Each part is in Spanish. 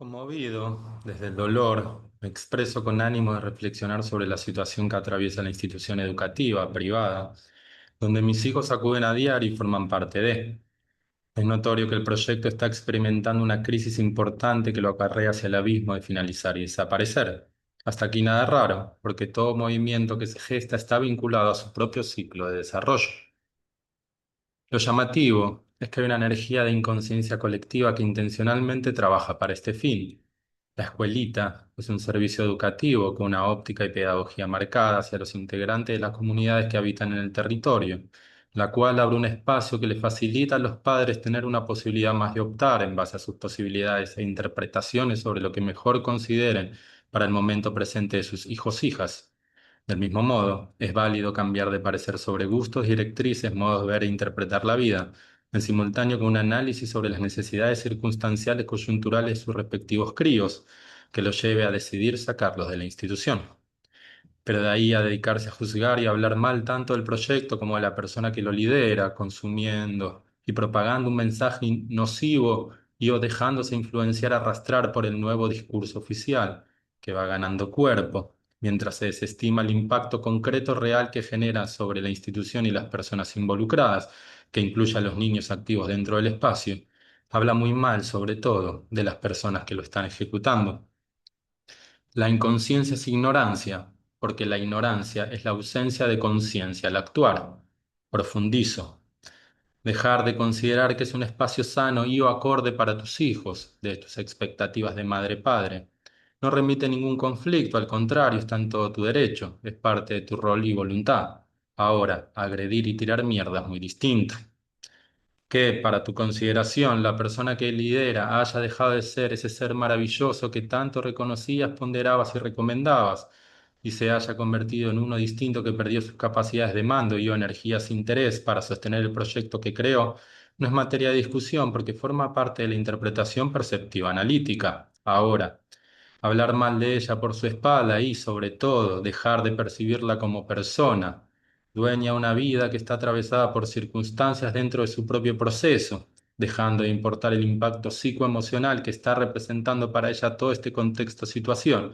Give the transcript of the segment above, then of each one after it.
Conmovido desde el dolor, me expreso con ánimo de reflexionar sobre la situación que atraviesa la institución educativa privada, donde mis hijos acuden a diario y forman parte de. Es notorio que el proyecto está experimentando una crisis importante que lo acarrea hacia el abismo de finalizar y desaparecer. Hasta aquí nada raro, porque todo movimiento que se gesta está vinculado a su propio ciclo de desarrollo. Lo llamativo es que hay una energía de inconsciencia colectiva que intencionalmente trabaja para este fin. La escuelita es un servicio educativo con una óptica y pedagogía marcada hacia los integrantes de las comunidades que habitan en el territorio, la cual abre un espacio que les facilita a los padres tener una posibilidad más de optar en base a sus posibilidades e interpretaciones sobre lo que mejor consideren para el momento presente de sus hijos/hijas. Del mismo modo, es válido cambiar de parecer sobre gustos, directrices, modos de ver e interpretar la vida, en simultáneo con un análisis sobre las necesidades circunstanciales coyunturales de sus respectivos críos, que los lleve a decidir sacarlos de la institución. Pero de ahí a dedicarse a juzgar y a hablar mal tanto del proyecto como de la persona que lo lidera, consumiendo y propagando un mensaje nocivo y o dejándose influenciar, arrastrar por el nuevo discurso oficial, que va ganando cuerpo, mientras se desestima el impacto concreto real que genera sobre la institución y las personas involucradas, que incluye a los niños activos dentro del espacio, habla muy mal, sobre todo, de las personas que lo están ejecutando. La inconsciencia es ignorancia, porque la ignorancia es la ausencia de conciencia al actuar. Profundizo. Dejar de considerar que es un espacio sano y o acorde para tus hijos, de tus expectativas de madre-padre. No remite ningún conflicto, al contrario, está en todo tu derecho, es parte de tu rol y voluntad. Ahora, agredir y tirar mierda es muy distinto. Que, para tu consideración, la persona que lidera haya dejado de ser ese ser maravilloso que tanto reconocías, ponderabas y recomendabas, y se haya convertido en uno distinto que perdió sus capacidades de mando y o energías e interés para sostener el proyecto que creó, no es materia de discusión porque forma parte de la interpretación perceptiva analítica. Ahora, hablar mal de ella por su espalda y, sobre todo, dejar de percibirla como persona, dueña de una vida que está atravesada por circunstancias dentro de su propio proceso, dejando de importar el impacto psicoemocional que está representando para ella todo este contexto-situación,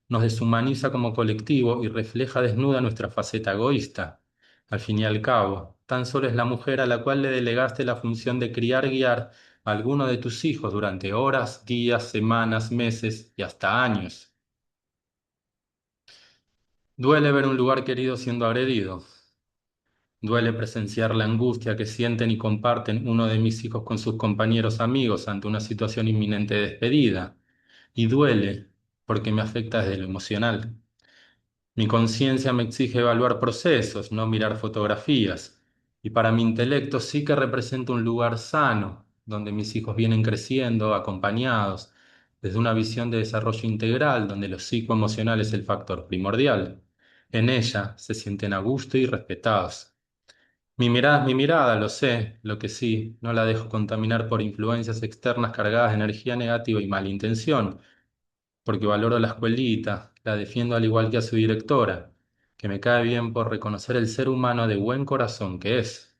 nos deshumaniza como colectivo y refleja desnuda nuestra faceta egoísta. Al fin y al cabo, tan solo es la mujer a la cual le delegaste la función de criar, guiar a alguno de tus hijos durante horas, días, semanas, meses y hasta años. Duele ver un lugar querido siendo agredido. Duele presenciar la angustia que sienten y comparten uno de mis hijos con sus compañeros amigos ante una situación inminente de despedida. Y duele porque me afecta desde lo emocional. Mi conciencia me exige evaluar procesos, no mirar fotografías. Y para mi intelecto sí que representa un lugar sano, donde mis hijos vienen creciendo, acompañados, desde una visión de desarrollo integral, donde lo psicoemocional es el factor primordial. En ella se sienten a gusto y respetados. Mi mirada es mi mirada, lo sé, lo que sí, no la dejo contaminar por influencias externas cargadas de energía negativa y mala intención porque valoro la escuelita, la defiendo al igual que a su directora, que me cae bien por reconocer el ser humano de buen corazón que es.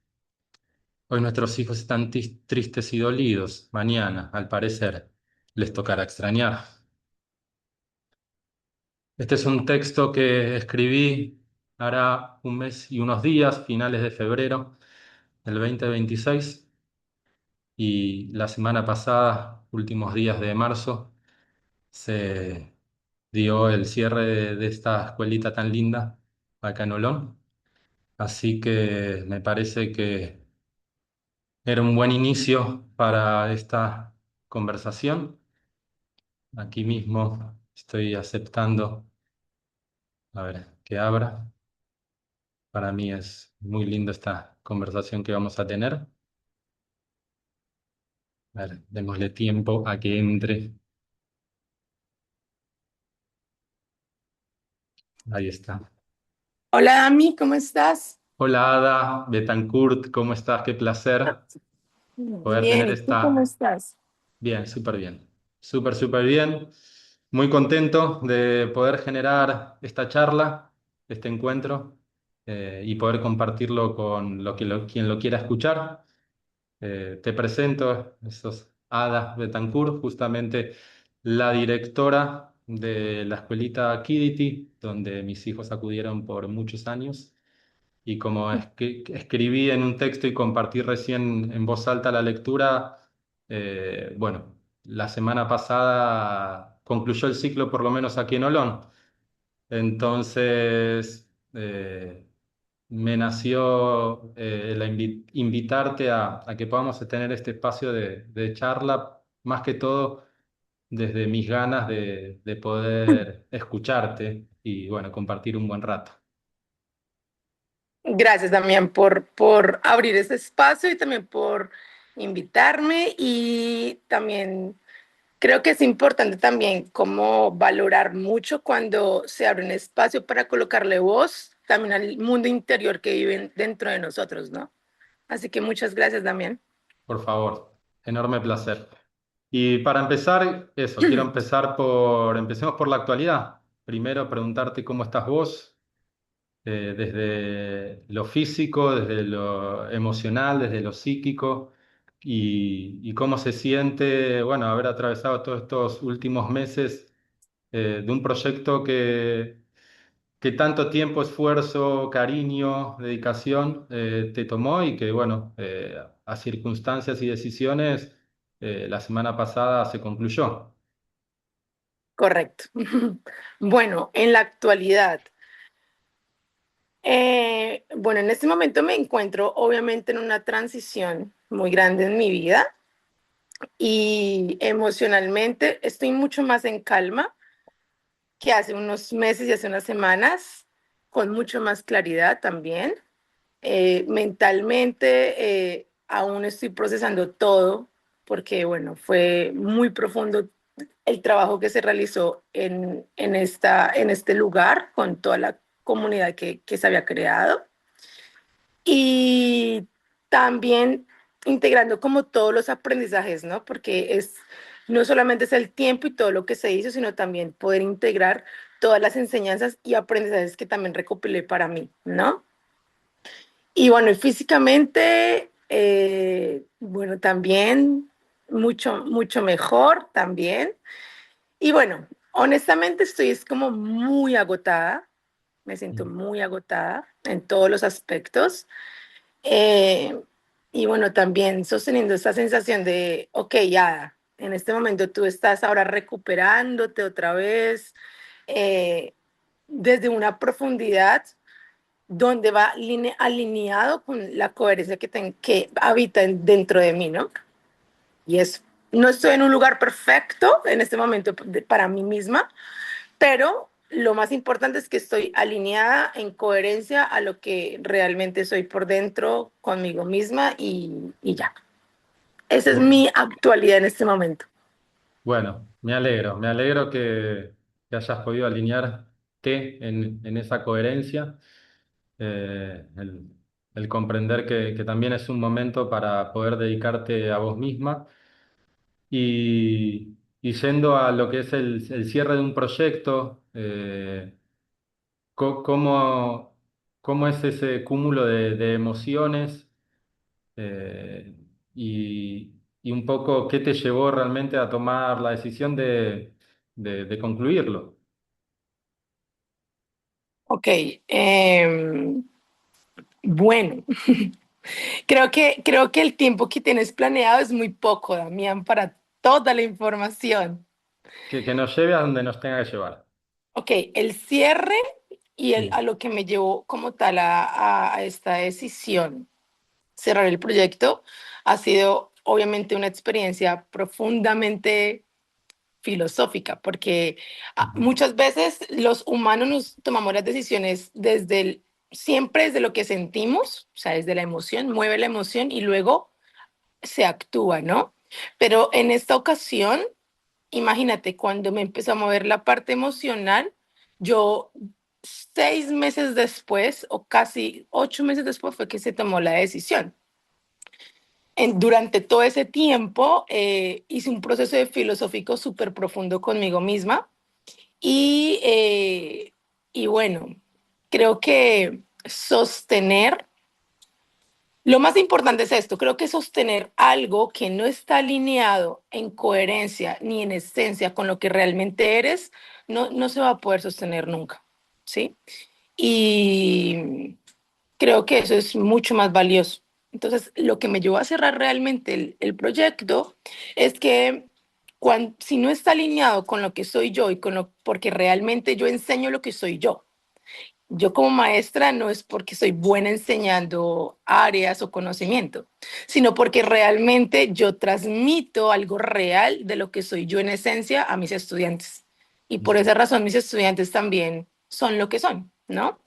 Hoy nuestros hijos están tristes y dolidos, mañana, al parecer, les tocará extrañar. Este es un texto que escribí hará un mes y unos días, finales de febrero del 2026, y la semana pasada, últimos días de marzo, se dio el cierre de esta escuelita tan linda acá en Olón. Así que me parece que era un buen inicio para esta conversación. Aquí mismo estoy aceptando, a ver, que abra. Para mí es muy linda esta conversación que vamos a tener. A ver, démosle tiempo a que entre. Ahí está. Hola, Ami, ¿cómo estás? Hola Ada Betancourt, ¿cómo estás? Qué placer poder Bien, tener ¿y tú cómo esta. estás? Bien, súper bien. Súper, súper bien. Muy contento de poder generar esta charla, este encuentro, y poder compartirlo con quien lo quiera escuchar. Te presento, esos Ada Betancourt, justamente la directora de la escuelita Kidity, donde mis hijos acudieron por muchos años. Y como es que escribí en un texto y compartí recién en voz alta la lectura, bueno, la semana pasada concluyó el ciclo, por lo menos aquí en Olón. Entonces, me nació invitarte a que podamos tener este espacio de charla, más que todo desde mis ganas de poder escucharte y, bueno, compartir un buen rato. Gracias también por abrir este espacio y también por invitarme y también creo que es importante también como valorar mucho cuando se abre un espacio para colocarle voz también al mundo interior que viven dentro de nosotros, ¿no? Así que muchas gracias, Damián. Por favor, enorme placer. Y para empezar, eso, quiero empecemos por la actualidad. Primero, preguntarte cómo estás vos, desde lo físico, desde lo emocional, desde lo psíquico, y cómo se siente, bueno, haber atravesado todos estos últimos meses, de un proyecto que tanto tiempo, esfuerzo, cariño, dedicación, te tomó y que, bueno, a circunstancias y decisiones, la semana pasada se concluyó. Correcto. Bueno, en la actualidad, bueno, en este momento me encuentro obviamente en una transición muy grande en mi vida y emocionalmente estoy mucho más en calma que hace unos meses y hace unas semanas, con mucho más claridad también. Mentalmente aún estoy procesando todo porque, bueno, fue muy profundo el trabajo que se realizó en este lugar con toda la comunidad que se había creado y también integrando como todos los aprendizajes, ¿no? Porque no solamente es el tiempo y todo lo que se hizo, sino también poder integrar todas las enseñanzas y aprendizajes que también recopilé para mí, ¿no? Y bueno, y físicamente, bueno, también mucho mejor también. Y bueno, honestamente estoy es como muy agotada, me siento muy agotada en todos los aspectos. Eh, y bueno, también sosteniendo esta sensación de, ok, ya, en este momento tú estás ahora recuperándote otra vez eh, desde una profundidad donde va alineado con la coherencia que habita dentro de mí, ¿no? Y no estoy en un lugar perfecto en este momento para mí misma, pero lo más importante es que estoy alineada en coherencia a lo que realmente soy por dentro conmigo misma y ya. Esa es Bu- mi actualidad en este momento. Bueno, me alegro que hayas podido alinearte en esa coherencia, el comprender que también es un momento para poder dedicarte a vos misma. Y yendo a lo que es el cierre de un proyecto, ¿cómo, cómo es ese cúmulo de emociones, eh, y un poco qué te llevó realmente a tomar la decisión de concluirlo? Ok, bueno, creo que el tiempo que tienes planeado es muy poco, Damián, para toda la información. Que nos lleve a donde nos tenga que llevar. Ok, el cierre y a Sí. lo que me llevó como tal a esta decisión, cerrar el proyecto, ha sido obviamente una experiencia profundamente filosófica, porque Ujú. muchas veces los humanos nos tomamos las decisiones siempre desde lo que sentimos, o sea, desde la emoción, mueve la emoción y luego se actúa, ¿no? Pero en esta ocasión, imagínate, cuando me empezó a mover la parte emocional, yo 6 meses después, o casi 8 meses después, fue que se tomó la decisión. Durante todo ese tiempo hice un proceso de filosófico súper profundo conmigo misma y, y bueno, creo que sostener Lo más importante es esto, creo que sostener algo que no está alineado en coherencia ni en esencia con lo que realmente eres, no se va a poder sostener nunca, ¿sí? Y creo que eso es mucho más valioso. Entonces, lo que me llevó a cerrar realmente el proyecto es que si no está alineado con lo que soy yo y con lo, porque realmente yo enseño lo que soy yo. Yo como maestra no es porque soy buena enseñando áreas o conocimiento, sino porque realmente yo transmito algo real de lo que soy yo en esencia a mis estudiantes. Y por esa razón mis estudiantes también son lo que son, ¿no?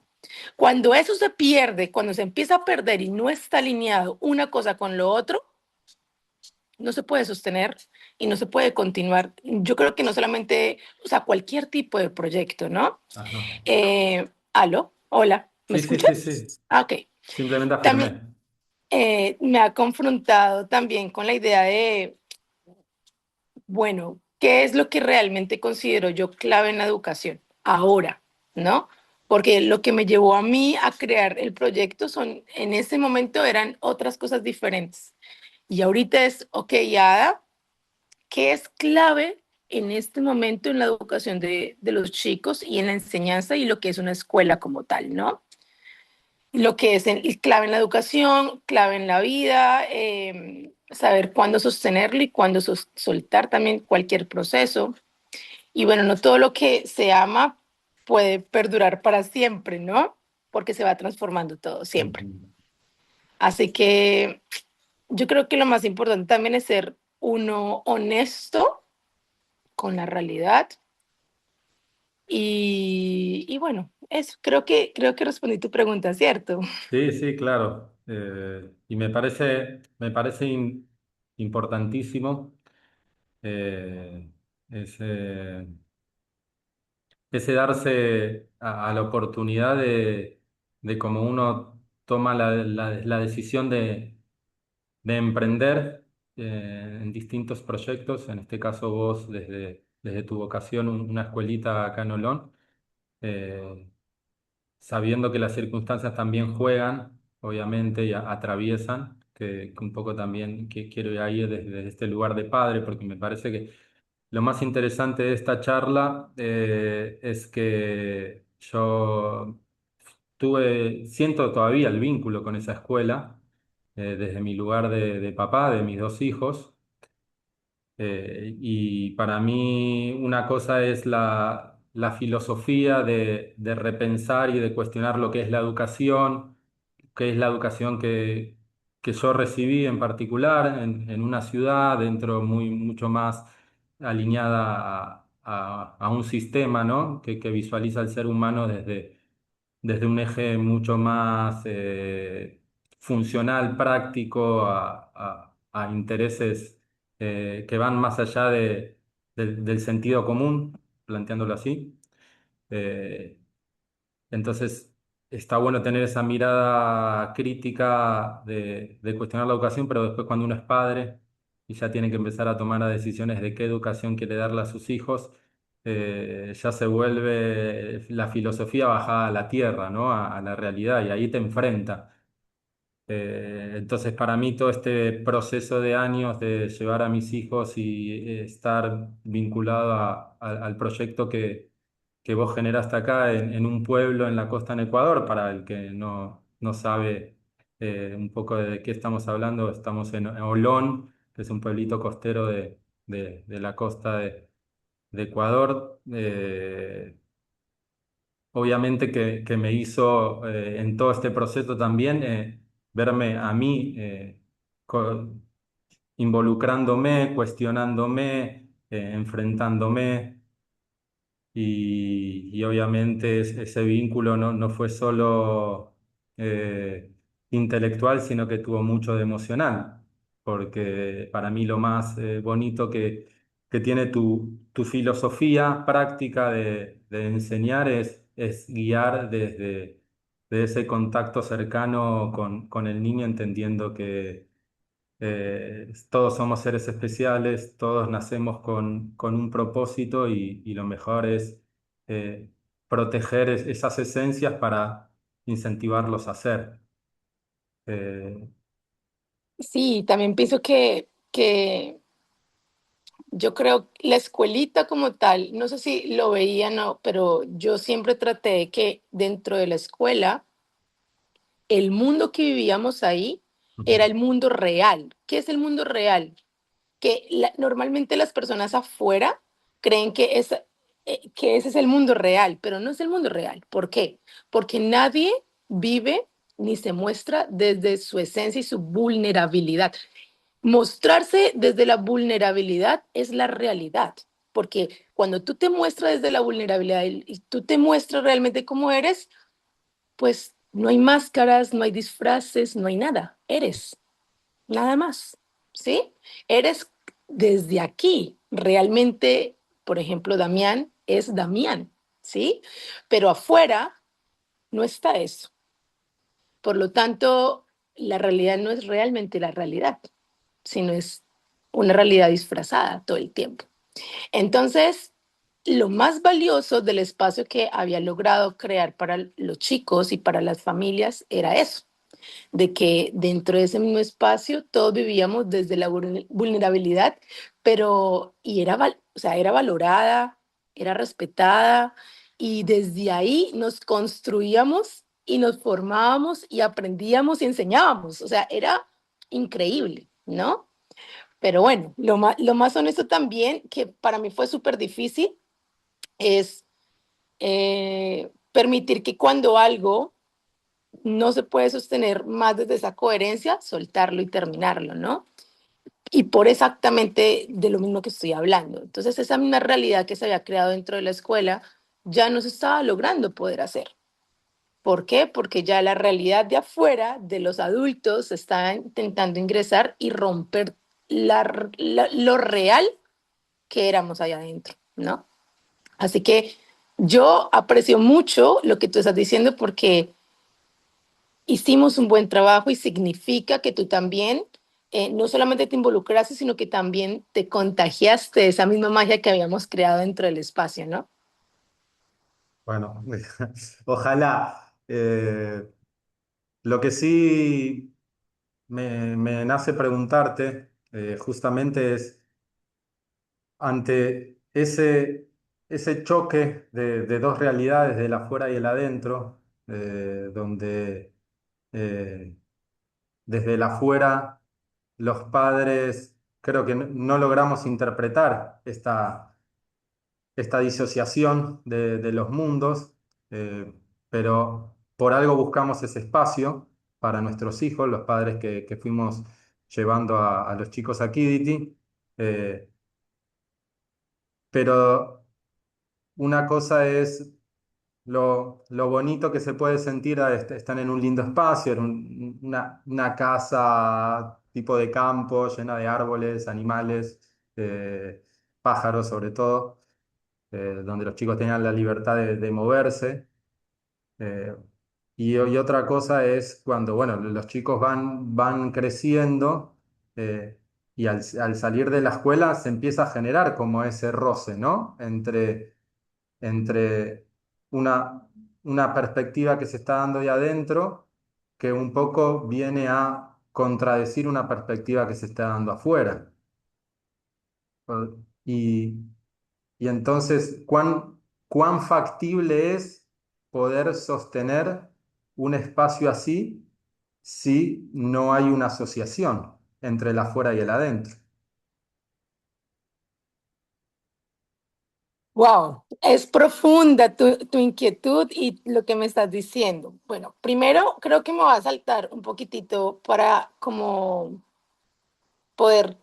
Cuando eso se pierde, cuando se empieza a perder y no está alineado una cosa con lo otro, no se puede sostener y no se puede continuar. Yo creo que no solamente, o sea, cualquier tipo de proyecto, ¿no? Ajá. ¿Aló? Hola, ¿me Sí, sí, sí, escuchas? sí. Ah, ok. Simplemente También afirmé. me ha confrontado también con la idea de, bueno, ¿qué es lo que realmente considero yo clave en la educación ahora, ¿no? Porque lo que me llevó a mí a crear el proyecto son, en ese momento eran otras cosas diferentes. Y ahorita es, ok, Ada, ¿qué es clave en este momento en la educación de los chicos y en la enseñanza y lo que es una escuela como tal, ¿no? Lo que es clave en la educación, clave en la vida, saber cuándo sostenerlo y cuándo soltar también cualquier proceso. Y bueno, no todo lo que se ama puede perdurar para siempre, ¿no? Porque se va transformando todo siempre. Ujú. Así que yo creo que lo más importante también es ser uno honesto con la realidad. Y bueno, eso, creo que respondí tu pregunta, ¿cierto? Sí, sí, claro. Y me parece importantísimo eh, ese, ese darse a la oportunidad de cómo uno toma la decisión de emprender en distintos proyectos, en este caso vos desde tu vocación, una escuelita acá en Olón, eh, sabiendo que las circunstancias también juegan, obviamente, y atraviesan, que un poco también que quiero ir ahí desde este lugar de padre, porque me parece que lo más interesante de esta charla es que yo siento todavía el vínculo con esa escuela, desde mi lugar de papá, de mis dos hijos. Y para mí una cosa es la filosofía de repensar y de cuestionar lo que es la educación, qué es la educación que yo recibí en particular en una ciudad, dentro mucho más alineada a un sistema, ¿no? Que visualiza al ser humano desde un eje mucho más funcional, práctico, a intereses que van más allá del sentido común, planteándolo así. Eh, entonces, está bueno tener esa mirada crítica de cuestionar la educación, pero después cuando uno es padre y ya tiene que empezar a tomar las decisiones de qué educación quiere darle a sus hijos, ya se vuelve la filosofía bajada a la tierra, ¿no? A la realidad, y ahí te enfrenta. Entonces, para mí todo este proceso de años de llevar a mis hijos y estar vinculado al proyecto que vos generaste acá en un pueblo en la costa en Ecuador, para el que no sabe un poco de qué estamos hablando, estamos en Olón, que es un pueblito costero de la costa de Ecuador. Obviamente que me hizo en todo este proceso también verme a mí co- involucrándome, cuestionándome, enfrentándome y obviamente ese vínculo no fue solo eh, intelectual, sino que tuvo mucho de emocional, porque para mí lo más bonito que tiene tu filosofía práctica de enseñar es guiar de ese contacto cercano con el niño, entendiendo que todos somos seres especiales, todos nacemos con un propósito y lo mejor es eh, proteger esas esencias para incentivarlos a hacer. Sí, también pienso que yo creo que la escuelita como tal, no sé si lo veían o no, pero yo siempre traté de que dentro de la escuela, el mundo que vivíamos ahí Ujú. era el mundo real. ¿Qué es el mundo real? Normalmente las personas afuera creen que ese es el mundo real, pero no es el mundo real. ¿Por qué? Porque nadie vive ni se muestra desde su esencia y su vulnerabilidad. Mostrarse desde la vulnerabilidad es la realidad, porque cuando tú te muestras desde la vulnerabilidad y tú te muestras realmente cómo eres, pues no hay máscaras, no hay disfraces, no hay nada. Eres, nada más, ¿sí? Eres desde aquí. Realmente, por ejemplo, Damián es Damián, ¿sí? Pero afuera no está eso. Por lo tanto, la realidad no es realmente la realidad, sino es una realidad disfrazada todo el tiempo. Entonces, lo más valioso del espacio que había logrado crear para los chicos y para las familias era eso, de que dentro de ese mismo espacio todos vivíamos desde la vulnerabilidad, pero y o sea, era valorada, era respetada y desde ahí nos construíamos y nos formábamos y aprendíamos y enseñábamos, o sea, era increíble, ¿no? Pero bueno, lo más honesto también, que para mí fue súper difícil, es permitir que cuando algo no se puede sostener más desde esa coherencia, soltarlo y terminarlo, ¿no? Y por exactamente de lo mismo que estoy hablando. Entonces, esa misma realidad que se había creado dentro de la escuela ya no se estaba logrando poder hacer. ¿Por qué? Porque ya la realidad de afuera, de los adultos, está intentando ingresar y romper lo real que éramos allá adentro, ¿no? Así que yo aprecio mucho lo que tú estás diciendo porque hicimos un buen trabajo y significa que tú también no solamente te involucraste, sino que también te contagiaste de esa misma magia que habíamos creado dentro del espacio, ¿no? Bueno, ojalá. Lo que sí me nace preguntarte justamente es, ante ese choque de dos realidades, del afuera y el adentro, donde eh, desde el afuera los padres creo que no logramos interpretar esta disociación de los mundos, eh, pero por algo buscamos ese espacio para nuestros hijos, los padres que fuimos llevando a los chicos a Kidity. eh, pero una cosa es lo bonito que se puede sentir están en un lindo espacio, en una casa tipo de campo llena de árboles, animales, pájaros sobre todo, donde los chicos tenían la libertad de moverse. Eh, y otra cosa es cuando, bueno, los chicos van creciendo y al salir de la escuela se empieza a generar como ese roce, ¿no? Entre una, una perspectiva que se está dando de adentro que un poco viene a contradecir una perspectiva que se está dando afuera. Y, y entonces, ¿cuán factible es poder sostener un espacio así si no hay una asociación entre el afuera y el adentro? Wow, es profunda tu inquietud y lo que me estás diciendo. Bueno, primero creo que me va a saltar un poquitito para como poder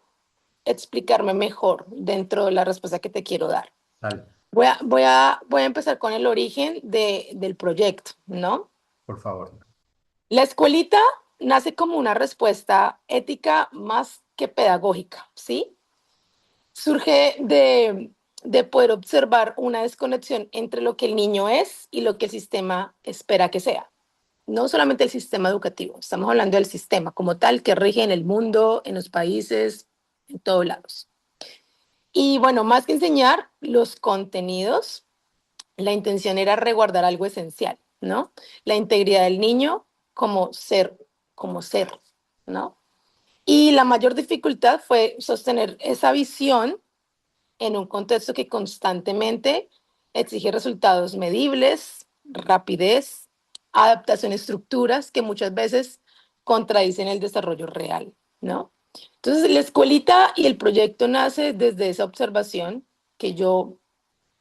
explicarme mejor dentro de la respuesta que te quiero dar. Dale, Voy a empezar con el origen del proyecto, ¿no? por favor. La escuelita nace como una respuesta ética más que pedagógica, ¿sí? Surge de poder observar una desconexión entre lo que el niño es y lo que el sistema espera que sea. No solamente el sistema educativo, estamos hablando del sistema como tal que rige en el mundo, en los países, en todos lados. Y bueno, más que enseñar los contenidos, la intención era resguardar algo esencial, ¿no? La integridad del niño como ser, ¿no? Y la mayor dificultad fue sostener esa visión en un contexto que constantemente exige resultados medibles, rapidez, adaptación a estructuras que muchas veces contradicen el desarrollo real, ¿no? Entonces, la escuelita y el proyecto nace desde esa observación que yo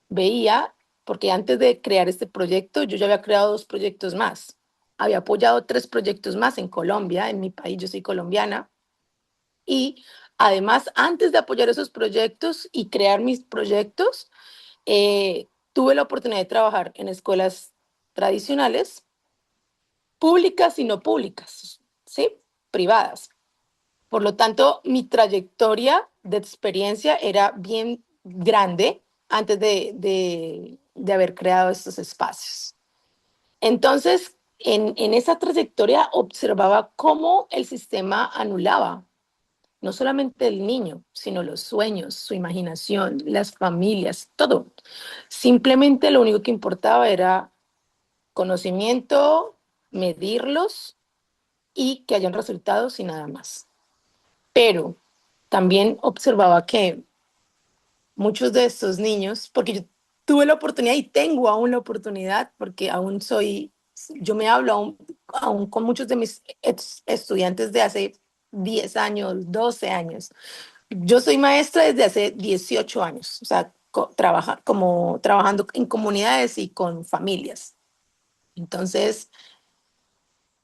veía, porque antes de crear este proyecto, yo ya había creado 2 proyectos más. Había apoyado 3 proyectos más en Colombia, en mi país, yo soy colombiana, y además, antes de apoyar esos proyectos y crear mis proyectos, tuve la oportunidad de trabajar en escuelas tradicionales, públicas y no públicas, ¿sí? Privadas. Por lo tanto, mi trayectoria de experiencia era bien grande antes de haber creado estos espacios. Entonces, en esa trayectoria observaba cómo el sistema anulaba no solamente el niño, sino los sueños, su imaginación, las familias, todo. Simplemente lo único que importaba era conocimiento, medirlos y que hayan resultados y nada más. Pero también observaba que muchos de estos niños, porque yo tuve la oportunidad y tengo aún la oportunidad, porque aún soy, yo me hablo aún con muchos de mis estudiantes de hace 10 años, 12 años. Yo soy maestra desde hace 18 años, o sea, trabajando en comunidades y con familias. Entonces,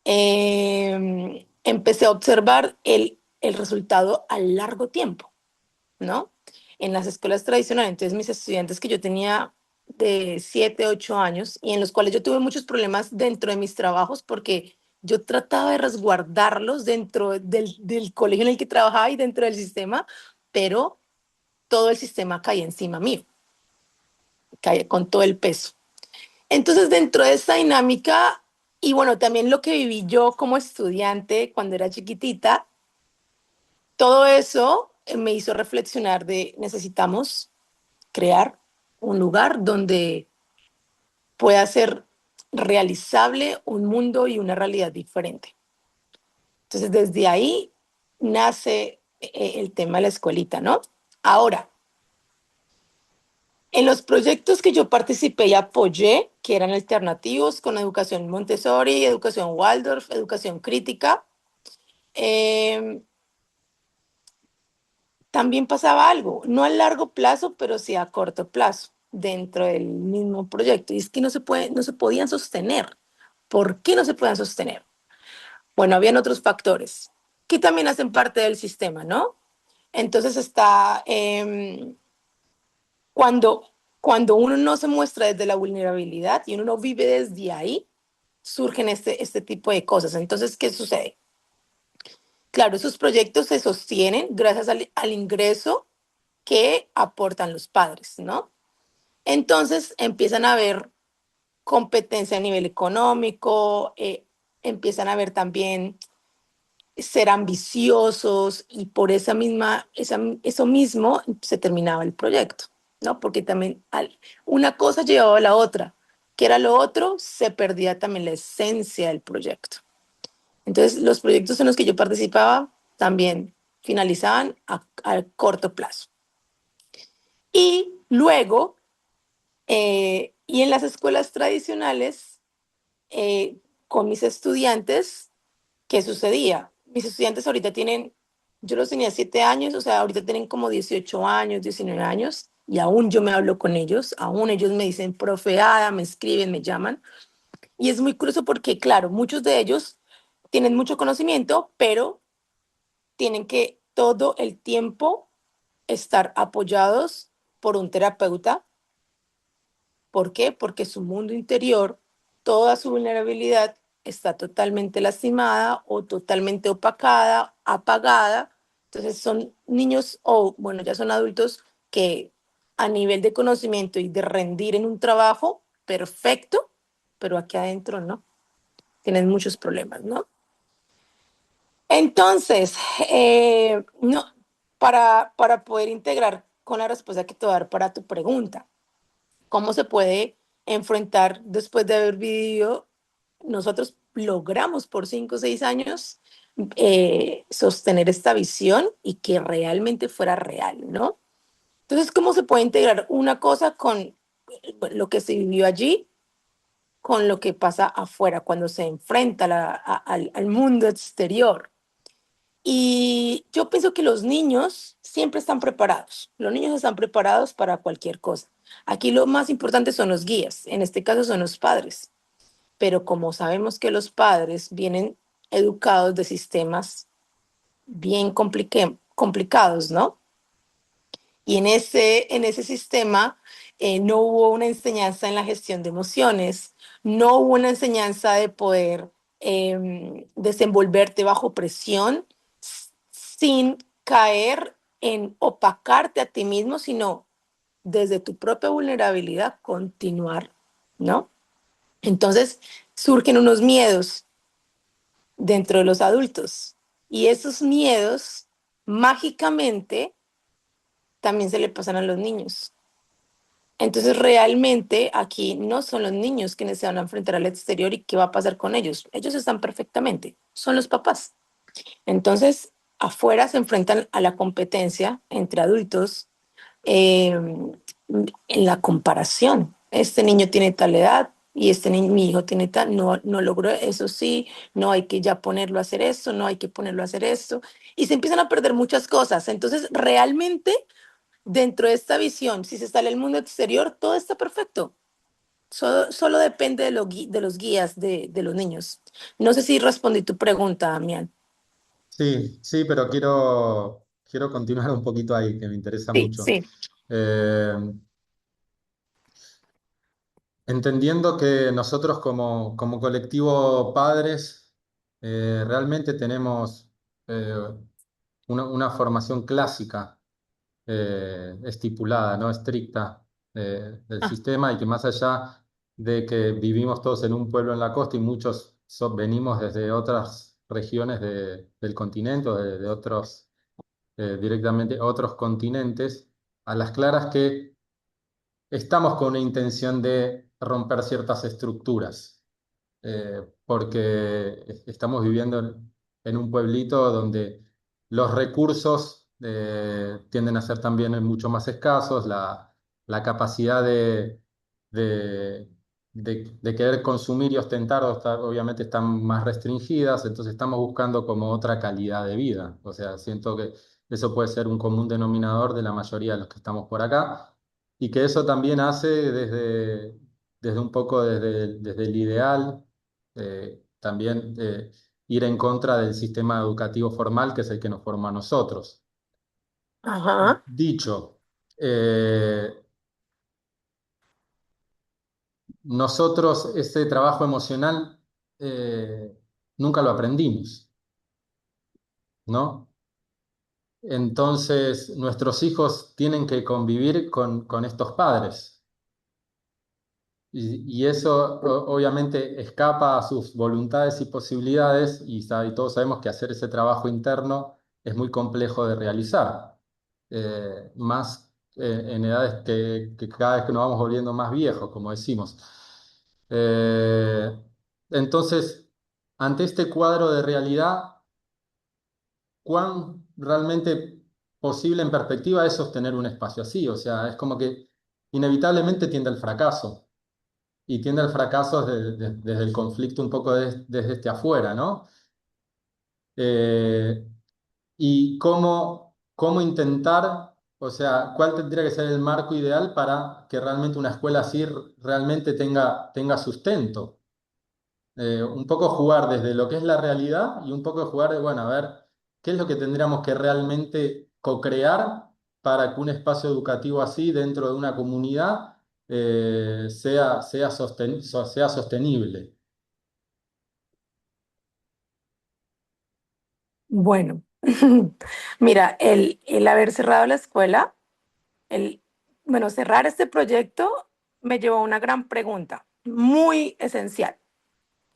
empecé a observar el resultado a largo tiempo, ¿no? En las escuelas tradicionales, entonces mis estudiantes que yo tenía de 7, 8 años y en los cuales yo tuve muchos problemas dentro de mis trabajos porque yo trataba de resguardarlos dentro del colegio en el que trabajaba y dentro del sistema, pero todo el sistema caía encima mío, caía con todo el peso. Entonces, dentro de esa dinámica, y bueno, también lo que viví yo como estudiante cuando era chiquitita, todo eso me hizo reflexionar de necesitamos crear un lugar donde pueda ser realizable un mundo y una realidad diferente. Entonces, desde ahí nace el tema de la escuelita, ¿no? Ahora, en los proyectos que yo participé y apoyé, que eran alternativos con educación Montessori, educación Waldorf, educación crítica, eh, también pasaba algo, no a largo plazo, pero sí a corto plazo dentro del mismo proyecto. Y es que no se podían sostener. ¿Por qué no se podían sostener? Bueno, habían otros factores que también hacen parte del sistema, ¿no? Entonces está cuando, cuando uno no se muestra desde la vulnerabilidad y uno no vive desde ahí, surgen este tipo de cosas. Entonces, ¿qué sucede? Claro, esos proyectos se sostienen gracias al ingreso que aportan los padres, ¿no? Entonces empiezan a haber competencia a nivel económico, empiezan a haber también ser ambiciosos y por eso mismo se terminaba el proyecto, ¿no? Porque también una cosa llevaba a la otra, que era lo otro, se perdía también la esencia del proyecto. Entonces, los proyectos en los que yo participaba también finalizaban a corto plazo. Y luego, y en las escuelas tradicionales, eh, con mis estudiantes, ¿qué sucedía? Mis estudiantes ahorita tienen, yo los tenía 7 años, o sea, ahorita tienen como 18 años, 19 años, y aún yo me hablo con ellos, aún ellos me dicen, profe Ada, me escriben, me llaman. Y es muy curioso porque, claro, muchos de ellos tienen mucho conocimiento, pero tienen que todo el tiempo estar apoyados por un terapeuta. ¿Por qué? Porque su mundo interior, toda su vulnerabilidad está totalmente lastimada o totalmente opacada, apagada. Entonces son niños o, bueno, ya son adultos que a nivel de conocimiento y de rendir en un trabajo perfecto, pero aquí adentro no, tienen muchos problemas, ¿no? Entonces, no, para poder integrar con la respuesta que te voy a dar para tu pregunta, ¿cómo se puede enfrentar después de haber vivido nosotros logramos por 5 o 6 años sostener esta visión y que realmente fuera real, ¿no? Entonces, ¿cómo se puede integrar una cosa con lo que se vivió allí, con lo que pasa afuera, cuando se enfrenta al mundo exterior? Y yo pienso que los niños siempre están preparados. Los niños están preparados para cualquier cosa. Aquí lo más importante son los guías, en este caso son los padres. Pero como sabemos que los padres vienen educados de sistemas bien complicados, ¿no? Y en ese sistema no hubo una enseñanza en la gestión de emociones, no hubo una enseñanza de poder desenvolverte bajo presión sin caer en opacarte a ti mismo, sino desde tu propia vulnerabilidad continuar, ¿no? Entonces surgen unos miedos dentro de los adultos y esos miedos mágicamente también se le pasan a los niños. Entonces, realmente aquí no son los niños quienes se van a enfrentar al exterior y qué va a pasar con ellos. Ellos están perfectamente, son los papás. Entonces, afuera se enfrentan a la competencia entre adultos eh, en la comparación. Este niño tiene tal edad y este niño, mi hijo tiene tal, no, no logró eso, sí, no hay que ya ponerlo a hacer esto, no hay que ponerlo a hacer esto. Y se empiezan a perder muchas cosas. Entonces, realmente dentro de esta visión, si se sale al mundo exterior, todo está perfecto. Solo depende de los guías de los niños. No sé si respondí tu pregunta, Damián. Sí, sí, pero quiero continuar un poquito ahí, que me interesa Sí, mucho. sí. Eh, Entendiendo que nosotros como colectivo padres realmente tenemos eh, una formación clásica estipulada, no estricta del Ah, sistema y que más allá de que vivimos todos en un pueblo en la costa y muchos venimos desde otras regiones del continente o de otros, directamente otros continentes, a las claras que estamos con una intención de romper ciertas estructuras, porque estamos viviendo en un pueblito donde los recursos tienden a ser también mucho más escasos, la capacidad de, de querer consumir y ostentar obviamente están más restringidas, entonces estamos buscando como otra calidad de vida. O sea, siento que eso puede ser un común denominador de la mayoría de los que estamos por acá y que eso también hace desde un poco desde el ideal, también ir en contra del sistema educativo formal, que es el que nos forma a nosotros. ajá, Dicho, eh, nosotros ese trabajo emocional nunca lo aprendimos, ¿no? Entonces, nuestros hijos tienen que convivir con estos padres. Y eso obviamente escapa a sus voluntades y posibilidades y todos sabemos que hacer ese trabajo interno es muy complejo de realizar, más en edades que cada vez que nos vamos volviendo más viejos, como decimos. Eh, entonces, ante este cuadro de realidad, ¿cuán realmente posible en perspectiva es sostener un espacio así? O sea, es como que inevitablemente tiende al fracaso y tiende al fracaso desde el conflicto un poco desde este afuera, ¿no? Eh, y cómo intentar, o sea, cuál tendría que ser el marco ideal para que realmente una escuela así realmente tenga sustento. Un poco jugar desde lo que es la realidad y un poco jugar de, bueno, a ver, ¿qué es lo que tendríamos que realmente co-crear para que un espacio educativo así dentro de una comunidad sea sostenible? bueno. Mira, el haber cerrado la escuela, el, bueno, cerrar este proyecto me llevó a una gran pregunta, muy esencial,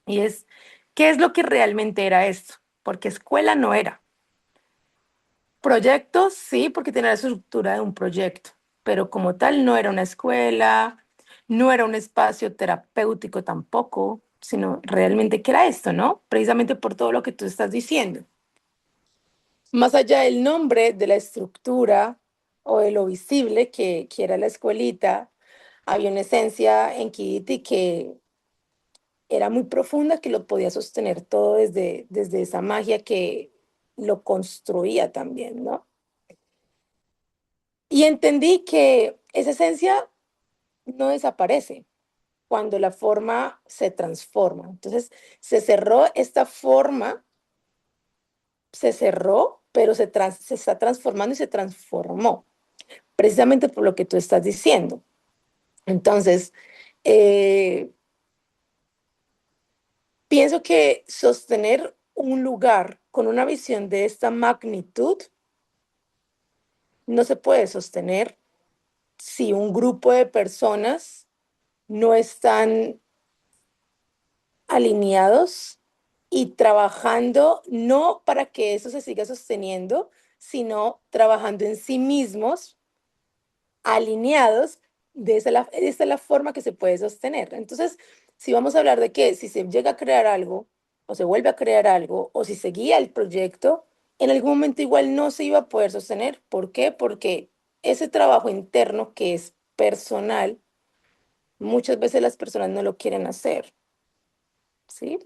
y es, ¿qué es lo que realmente era esto? Porque escuela no era. Proyecto, sí, porque tenía la estructura de un proyecto, pero como tal no era una escuela, no era un espacio terapéutico tampoco, sino realmente qué era esto, ¿no? Precisamente por todo lo que tú estás diciendo. Más allá del nombre, de la estructura o de lo visible que era la escuelita, había una esencia en Kitty que era muy profunda, que lo podía sostener todo desde esa magia que lo construía también, ¿no? Y entendí que esa esencia no desaparece cuando la forma se transforma. Entonces, se cerró esta forma, se cerró, pero se está transformando y se transformó, precisamente por lo que tú estás diciendo. Entonces, eh, pienso que sostener un lugar con una visión de esta magnitud no se puede sostener si un grupo de personas no están alineados y trabajando no para que eso se siga sosteniendo, sino trabajando en sí mismos, alineados, esa es la forma que se puede sostener. Entonces, si vamos a hablar de que si se llega a crear algo, o se vuelve a crear algo, o si seguía el proyecto, en algún momento igual no se iba a poder sostener. ¿Por qué? Porque ese trabajo interno que es personal, muchas veces las personas no lo quieren hacer, ¿sí?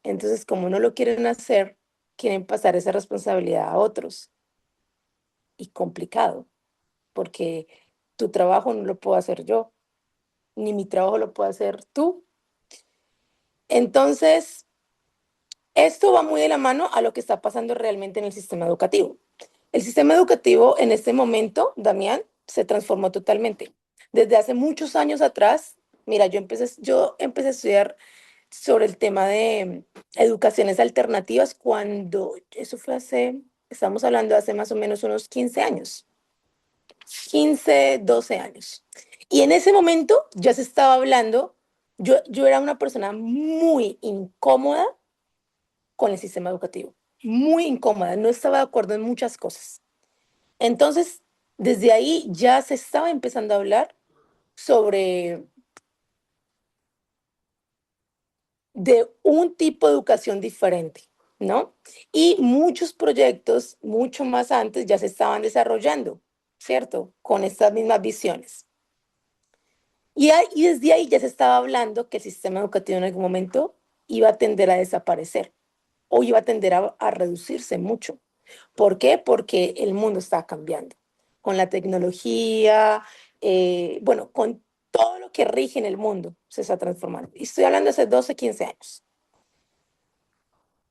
Entonces, como no lo quieren hacer, quieren pasar esa responsabilidad a otros. Y complicado, porque tu trabajo no lo puedo hacer yo, ni mi trabajo lo puedo hacer tú. Entonces, esto va muy de la mano a lo que está pasando realmente en el sistema educativo. El sistema educativo en este momento, Damián, se transformó totalmente. Desde hace muchos años atrás, mira, yo empecé a estudiar sobre el tema de educaciones alternativas cuando eso fue estamos hablando de hace más o menos unos 15 años, 15 12 años. Y en ese momento ya se estaba hablando, yo era una persona muy incómoda con el sistema educativo, muy incómoda, no estaba de acuerdo en muchas cosas. Entonces, desde ahí ya se estaba empezando a hablar sobre de un tipo de educación diferente, ¿no? Y muchos proyectos, mucho más antes, ya se estaban desarrollando, ¿cierto? Con estas mismas visiones. Y desde ahí ya se estaba hablando que el sistema educativo en algún momento iba a tender a desaparecer o iba a tender a reducirse mucho. ¿Por qué? Porque el mundo está cambiando. Con la tecnología, bueno, con todo lo que rige en el mundo se está transformando. Y estoy hablando de hace 12, 15 años.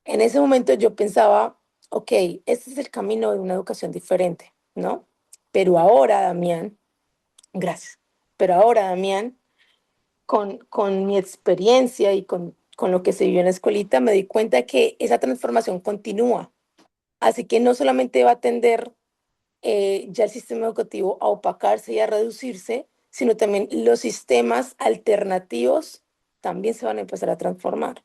En ese momento yo pensaba, ok, este es el camino de una educación diferente, ¿no? Pero ahora, Damián, gracias, pero ahora, Damián, con mi experiencia y con lo que se vivió en la escuelita, me di cuenta que esa transformación continúa. Así que no solamente va a tender ya el sistema educativo a opacarse y a reducirse, sino también los sistemas alternativos también se van a empezar a transformar.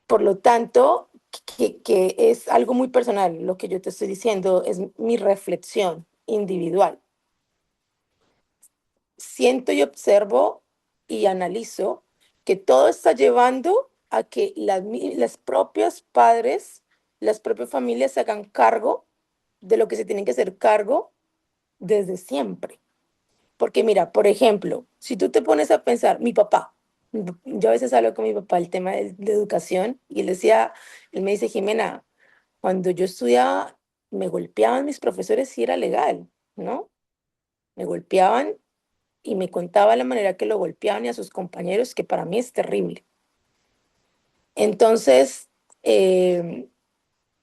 Por lo tanto, que es algo muy personal, lo que yo te estoy diciendo es mi reflexión individual. Siento y observo y analizo que todo está llevando a que las propias padres, las propias familias se hagan cargo de lo que se tienen que hacer cargo desde siempre. Porque mira, por ejemplo, si tú te pones a pensar, yo a veces hablo con mi papá el tema de educación y él me dice, Jimena, cuando yo estudiaba, me golpeaban mis profesores y era legal, ¿no? Me golpeaban y me contaba la manera que lo golpeaban y a sus compañeros, que para mí es terrible. Entonces, eh,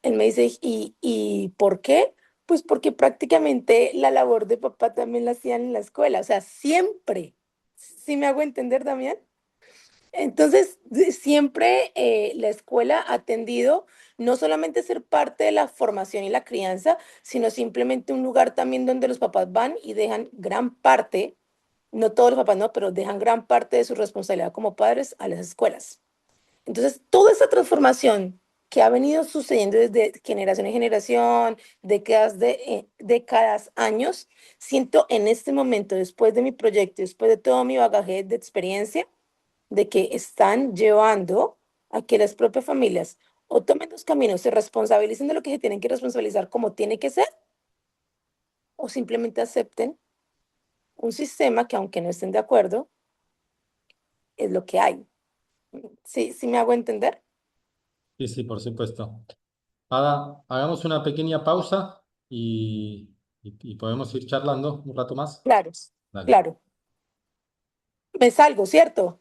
él me dice, ¿y por qué? Pues porque prácticamente la labor de papá también la hacían en la escuela, o sea, siempre. ¿Sí me hago entender, Damián? Entonces, siempre la escuela ha tendido no solamente a ser parte de la formación y la crianza, sino simplemente un lugar también donde los papás van y dejan gran parte, no todos los papás no, pero dejan gran parte de su responsabilidad como padres a las escuelas. Entonces, toda esa transformación que ha venido sucediendo desde generación en generación, décadas, años, siento en este momento, después de mi proyecto, después de todo mi bagaje de experiencia, de que están llevando a que las propias familias o tomen los caminos, se responsabilicen de lo que se tienen que responsabilizar como tiene que ser, o simplemente acepten un sistema que aunque no estén de acuerdo, es lo que hay. ¿Sí, sí me hago entender? Sí, sí, por supuesto. Ada, hagamos una pequeña pausa y podemos ir charlando un rato más. Claro, Dale. claro. Me salgo, ¿cierto?